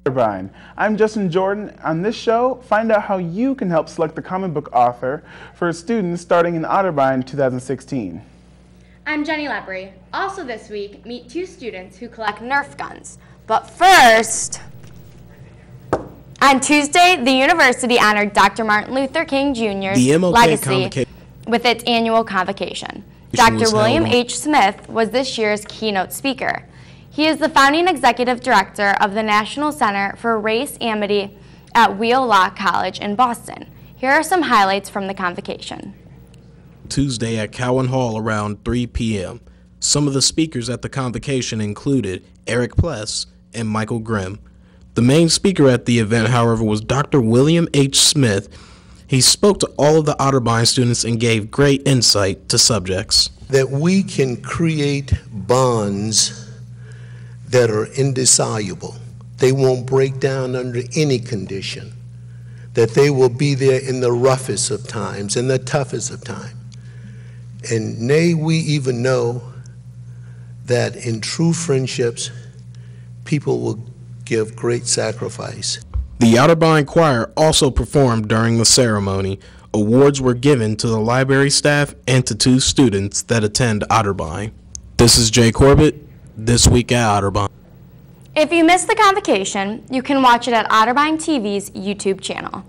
Otterbein. I'm Justin Jordan. On this show, find out how you can help select the comic book author for students starting in Otterbein 2016. I'm Jenny Lepri. Also this week, meet two students who collect Nerf guns. But first, on Tuesday, the university honored Dr. Martin Luther King Jr.'s legacy with its annual convocation. Dr. William H. Smith was this year's keynote speaker. He is the founding executive director of the National Center for Race Amity at Wheelock College in Boston. Here are some highlights from the convocation. Tuesday at Cowan Hall around 3 p.m. Some of the speakers at the convocation included Eric Pless and Michael Grimm. The main speaker at the event, however, was Dr. William H. Smith. He spoke to all of the Otterbein students and gave great insight to subjects. That we can create bonds that are indissoluble. They won't break down under any condition. That they will be there in the roughest of times, in the toughest of times. And nay, we even know that in true friendships, people will give great sacrifice. The Otterbein Choir also performed during the ceremony. Awards were given to the library staff and to 2 students that attend Otterbein. This is Jay Corbett, This Week at Otterbein. If you missed the convocation, you can watch it at Otterbein TV's YouTube channel.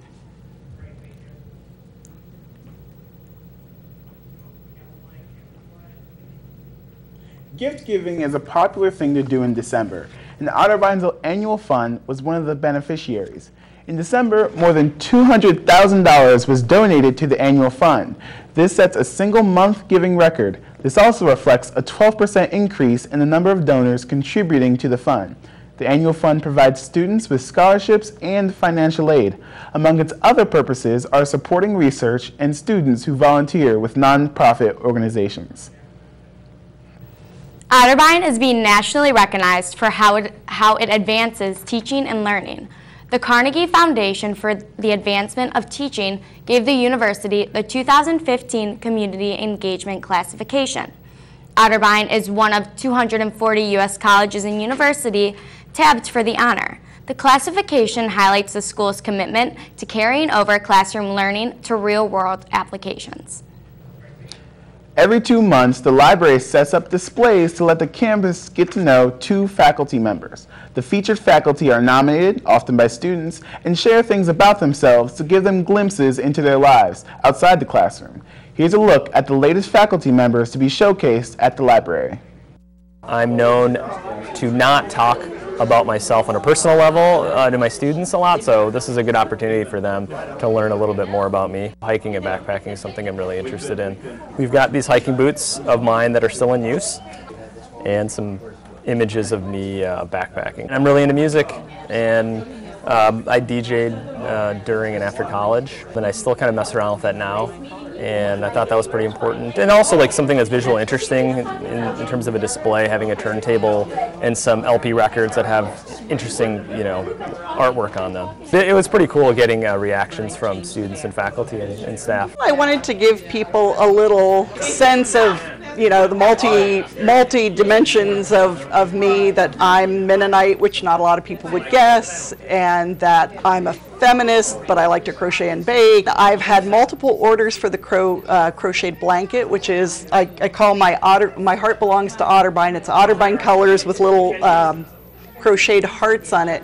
Gift giving is a popular thing to do in December, and Otterbein's annual fund was one of the beneficiaries. In December, more than $200,000 was donated to the annual fund. This sets a single month giving record. This also reflects a 12% increase in the number of donors contributing to the fund. The annual fund provides students with scholarships and financial aid. Among its other purposes are supporting research and students who volunteer with nonprofit organizations. Otterbein is being nationally recognized for how it advances teaching and learning. The Carnegie Foundation for the Advancement of Teaching gave the university the 2015 Community Engagement Classification. Otterbein is one of 240 U.S. colleges and universities tabbed for the honor. The classification highlights the school's commitment to carrying over classroom learning to real-world applications. Every 2 months, the library sets up displays to let the campus get to know 2 faculty members. The featured faculty are nominated, often by students, and share things about themselves to give them glimpses into their lives outside the classroom. Here's a look at the latest faculty members to be showcased at the library. I'm known to not talk about myself on a personal level to my students a lot, so this is a good opportunity for them to learn a little bit more about me. Hiking and backpacking is something I'm really interested in. We've got these hiking boots of mine that are still in use and some images of me backpacking. I'm really into music, and I DJ'd during and after college, and I still kind of mess around with that now. And I thought that was pretty important. And also like something that's visually interesting in terms of a display, having a turntable and some LP records that have interesting, artwork on them. It was pretty cool getting reactions from students and faculty and staff. I wanted to give people a little sense of the multi dimensions of me, that I'm Mennonite, which not a lot of people would guess, and that I'm a feminist, but I like to crochet and bake. I've had multiple orders for the crocheted blanket, which is, I call my heart belongs to Otterbein. It's Otterbein colors with little crocheted hearts on it.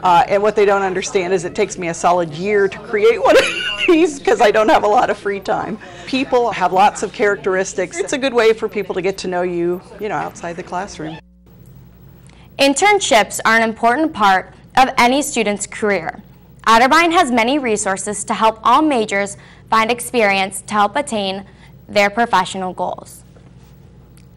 And what they don't understand is it takes me a solid year to create one of these because I don't have a lot of free time. People have lots of characteristics. It's a good way for people to get to know you, outside the classroom. Internships are an important part of any student's career. Otterbein has many resources to help all majors find experience to help attain their professional goals.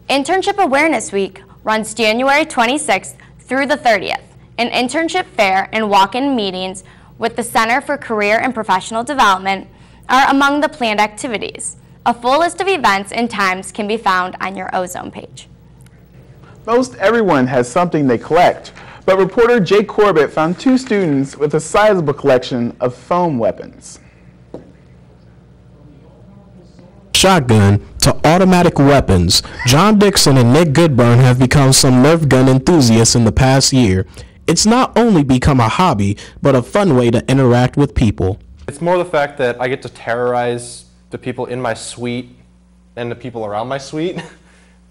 Internship Awareness Week runs January 26th through the 30th. An internship fair and walk-in meetings with the Center for Career and Professional Development are among the planned activities. A full list of events and times can be found on your Ozone page. Most everyone has something they collect, but reporter Jay Corbett found 2 students with a sizable collection of foam weapons. Shotgun to automatic weapons, John Dixon and Nick Goodburn have become some Nerf gun enthusiasts in the past year. It's not only become a hobby, but a fun way to interact with people. It's more the fact that I get to terrorize the people in my suite and the people around my suite,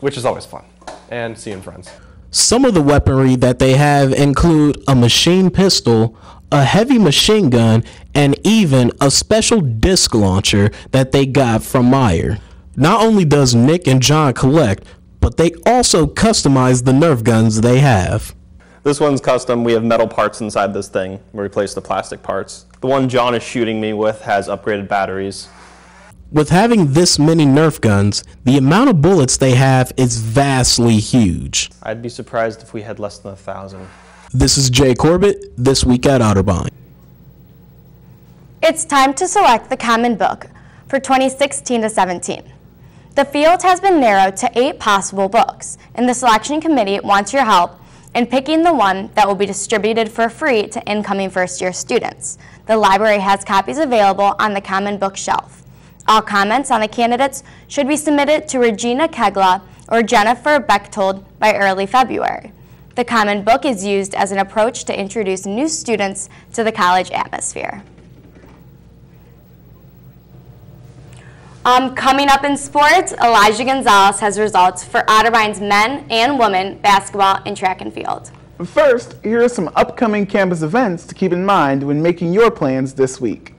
which is always fun, and seeing friends. Some of the weaponry that they have include a machine pistol, a heavy machine gun, and even a special disc launcher that they got from Meyer. Not only does Nick and John collect, but they also customize the Nerf guns they have. This one's custom. We have metal parts inside this thing. We replace the plastic parts. The one John is shooting me with has upgraded batteries. With having this many Nerf guns, the amount of bullets they have is vastly huge. I'd be surprised if we had less than 1,000. This is Jay Corbett, This Week at Otterbein. It's time to select the Common Book for 2016 to 17. The field has been narrowed to 8 possible books, and the selection committee wants your help in picking the one that will be distributed for free to incoming first-year students. The library has copies available on the Common Book shelf. All comments on the candidates should be submitted to Regina Kegla or Jennifer Bechtold by early February. The Common Book is used as an approach to introduce new students to the college atmosphere. Coming up in sports, Elijah Gonzalez has results for Otterbein's men and women basketball and track and field. First, here are some upcoming campus events to keep in mind when making your plans this week.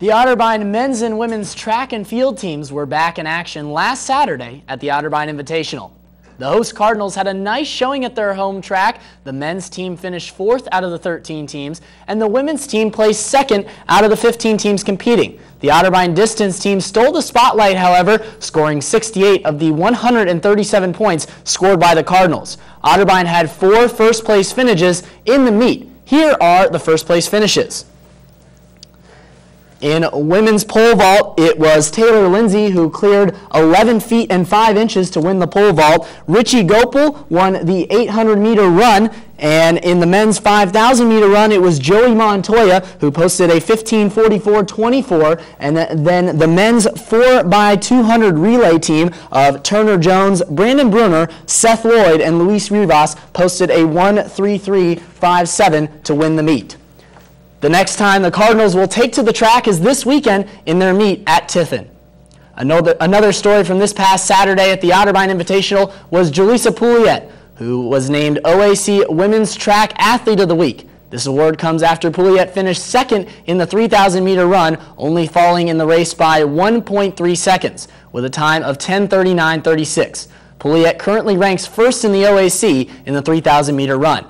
The Otterbein men's and women's track and field teams were back in action last Saturday at the Otterbein Invitational. The host Cardinals had a nice showing at their home track. The men's team finished 4th out of the 13 teams, and the women's team placed 2nd out of the 15 teams competing. The Otterbein distance team stole the spotlight, however, scoring 68 of the 137 points scored by the Cardinals. Otterbein had 4 first-place finishes in the meet. Here are the first-place finishes. In women's pole vault, it was Taylor Lindsay who cleared 11 feet and 5 inches to win the pole vault. Richie Gopal won the 800-meter run. And in the men's 5,000-meter run, it was Joey Montoya who posted a 15:44.24. And then the men's 4x200 relay team of Turner Jones, Brandon Brunner, Seth Lloyd, and Luis Rivas posted a 1:33.57 to win the meet. The next time the Cardinals will take to the track is this weekend in their meet at Tiffin. Another story from this past Saturday at the Otterbein Invitational was Julissa Pouliot, who was named OAC Women's Track Athlete of the Week. This award comes after Pouliot finished 2nd in the 3,000-meter run, only falling in the race by 1.3 seconds, with a time of 10:39.36. Pouliot currently ranks 1st in the OAC in the 3,000-meter run.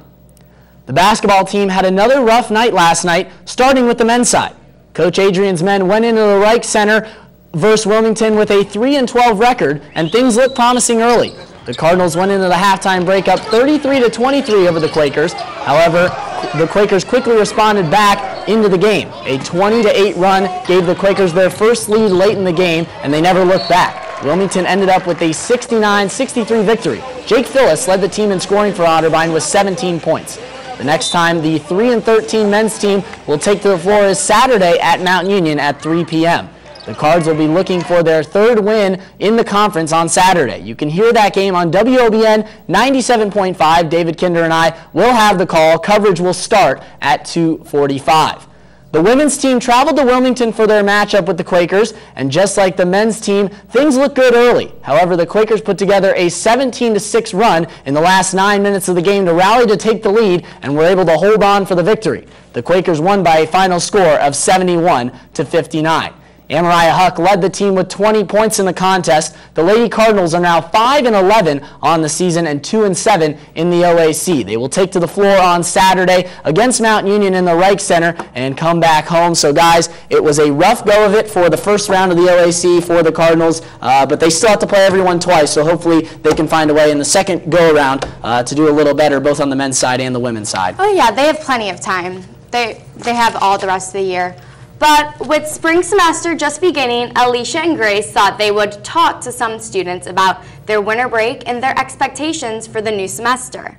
The basketball team had another rough night last night, starting with the men's side. Coach Adrian's men went into the Reich Center versus Wilmington with a 3-12 record, and things looked promising early. The Cardinals went into the halftime break up 33-23 over the Quakers. However, the Quakers quickly responded back into the game. A 20-8 run gave the Quakers their first lead late in the game, and they never looked back. Wilmington ended up with a 69-63 victory. Jake Phillips led the team in scoring for Otterbein with 17 points. The next time the 3-13 men's team will take to the floor is Saturday at Mount Union at 3 p.m. The Cards will be looking for their 3rd win in the conference on Saturday. You can hear that game on WOBN 97.5. David Kinder and I will have the call. Coverage will start at 2:45. The women's team traveled to Wilmington for their matchup with the Quakers, and just like the men's team, things look good early. However, the Quakers put together a 17-6 run in the last 9 minutes of the game to rally to take the lead and were able to hold on for the victory. The Quakers won by a final score of 71-59. Mariah Huck led the team with 20 points in the contest. The Lady Cardinals are now 5-11 on the season and 2-7 in the OAC. They will take to the floor on Saturday against Mount Union in the Reich Center and come back home. So guys, it was a rough go of it for the first round of the OAC for the Cardinals, but they still have to play everyone twice, so hopefully they can find a way in the second go-around to do a little better, both on the men's side and the women's side. Oh yeah, they have plenty of time. They have all the rest of the year. But with spring semester just beginning, Alicia and Grace thought they would talk to some students about their winter break and their expectations for the new semester.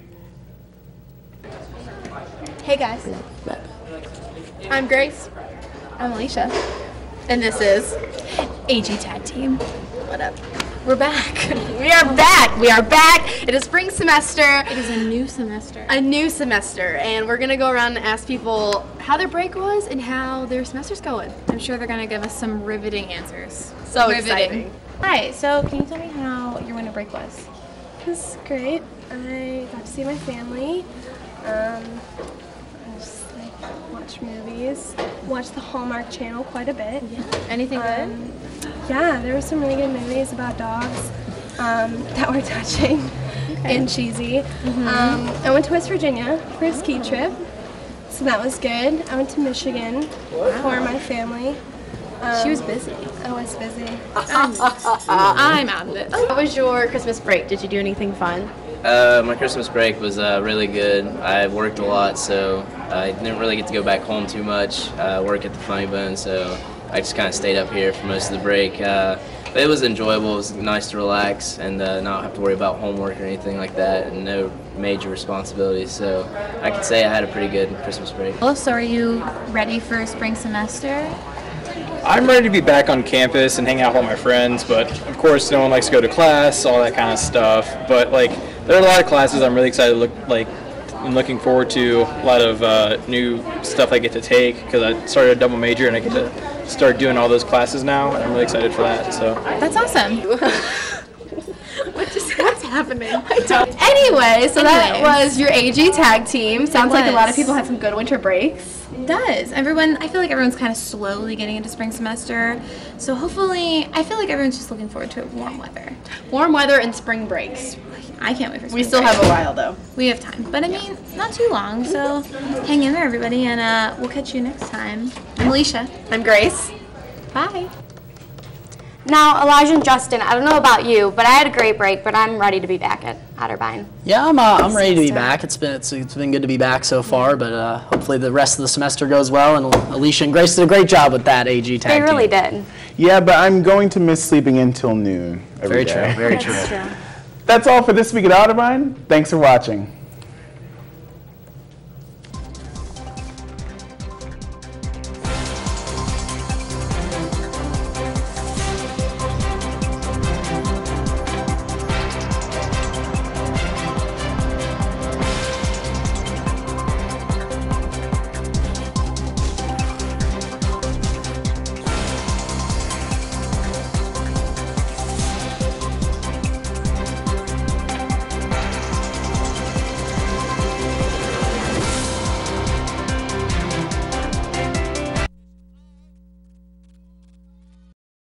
Hey guys, I'm Grace. I'm Alicia. And this is AG Tag Team. What up? We're back. We are back. We are back. It is spring semester. It is a new semester. A new semester. And we're going to go around and ask people how their break was and how their semester's going. I'm sure they're going to give us some riveting answers. So exciting. Hi, so can you tell me how your winter break was? It was great. I got to see my family. I just watch movies. Watch the Hallmark Channel quite a bit. Yeah. Anything good? Yeah, there were some really good movies about dogs that were touching and cheesy. I went to West Virginia for a ski trip, so that was good. I went to Michigan for my family. She was busy. I was busy. I'm out of it. How was your Christmas break? Did you do anything fun? My Christmas break was really good. I worked a lot, so I didn't really get to go back home too much. Work at the Funny Bone, so I just kind of stayed up here for most of the break. But it was enjoyable. It was nice to relax and not have to worry about homework or anything like that, and no major responsibilities. So I could say I had a pretty good Christmas break. Well, so are you ready for spring semester? I'm ready to be back on campus and hang out with all my friends, but of course no one likes to go to class, all that kind of stuff. But like, there are a lot of classes I'm really excited to I'm looking forward to. A lot of new stuff I get to take because I started a double major and I get to start doing all those classes now, and I'm really excited for that. So that's awesome. What's happening? Anyway, so that was your AG Tag Team. Sounds like a lot of people had some good winter breaks. It does. I feel like everyone's kind of slowly getting into spring semester. So hopefully, I feel like everyone's just looking forward to warm weather. Warm weather and spring breaks. I can't wait for spring We still break. have a while though. We have time. But I mean, not too long. So hang in there, everybody, and we'll catch you next time. I'm Alicia. I'm Grace. Bye. Now, Elijah and Justin, I don't know about you, but I had a great break, but I'm ready to be back at Otterbein. Yeah, I'm ready to be back. It's been good to be back so far, but hopefully the rest of the semester goes well. And Alicia and Grace did a great job with that AG tag team. They really did. Yeah, but I'm going to miss sleeping in till noon every day. Very true. Very true. That's true. That's all for this week at Otterbein. Thanks for watching.